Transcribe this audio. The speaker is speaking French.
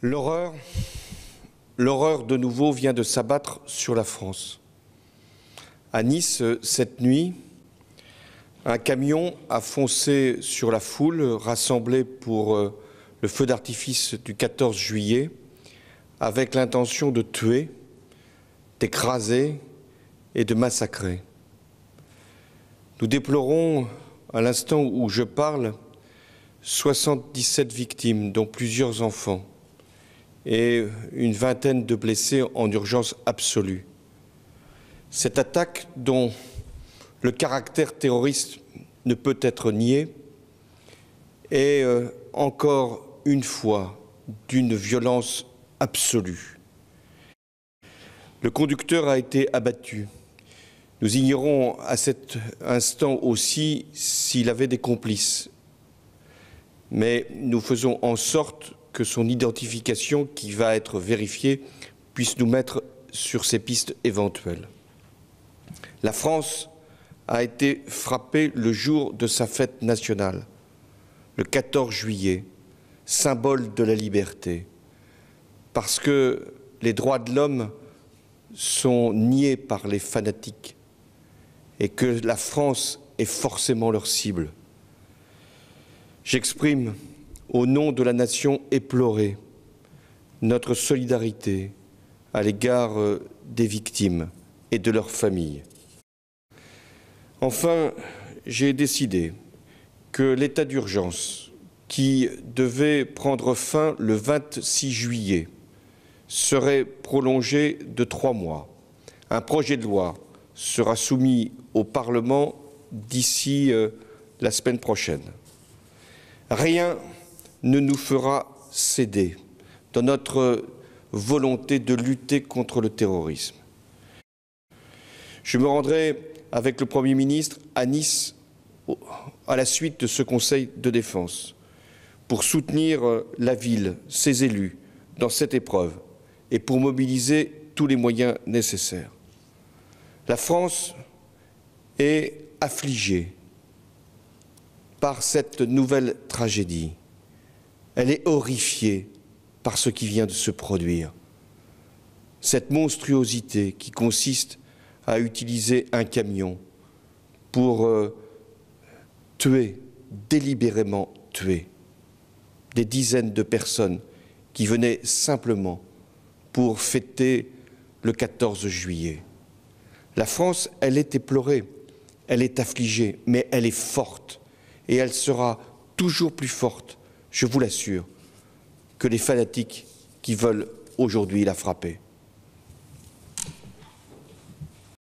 L'horreur de nouveau vient de s'abattre sur la France. À Nice, cette nuit, un camion a foncé sur la foule rassemblée pour le feu d'artifice du 14 juillet avec l'intention de tuer, d'écraser et de massacrer. Nous déplorons, à l'instant où je parle, 77 victimes, dont plusieurs enfants, et une vingtaine de blessés en urgence absolue. Cette attaque, dont le caractère terroriste ne peut être nié, est encore une fois d'une violence absolue. Le conducteur a été abattu. Nous ignorons à cet instant aussi s'il avait des complices. Mais nous faisons en sorte que son identification, qui va être vérifiée, puisse nous mettre sur ces pistes éventuelles. La France a été frappée le jour de sa fête nationale, le 14 juillet, symbole de la liberté, parce que les droits de l'homme sont niés par les fanatiques et que la France est forcément leur cible. J'exprime, au nom de la nation éplorée, notre solidarité à l'égard des victimes et de leurs familles. Enfin, j'ai décidé que l'état d'urgence, qui devait prendre fin le 26 juillet, serait prolongé de 3 mois. Un projet de loi sera soumis au Parlement d'ici la semaine prochaine. Rien ne nous fera céder dans notre volonté de lutter contre le terrorisme. Je me rendrai avec le Premier ministre à Nice à la suite de ce Conseil de défense pour soutenir la ville, ses élus, dans cette épreuve et pour mobiliser tous les moyens nécessaires. La France est affligée par cette nouvelle tragédie. Elle est horrifiée par ce qui vient de se produire. Cette monstruosité qui consiste à utiliser un camion pour tuer, délibérément tuer, des dizaines de personnes qui venaient simplement pour fêter le 14 juillet. La France, elle est éplorée, elle est affligée, mais elle est forte. Et elle sera toujours plus forte, je vous l'assure, que les fanatiques qui veulent aujourd'hui la frapper.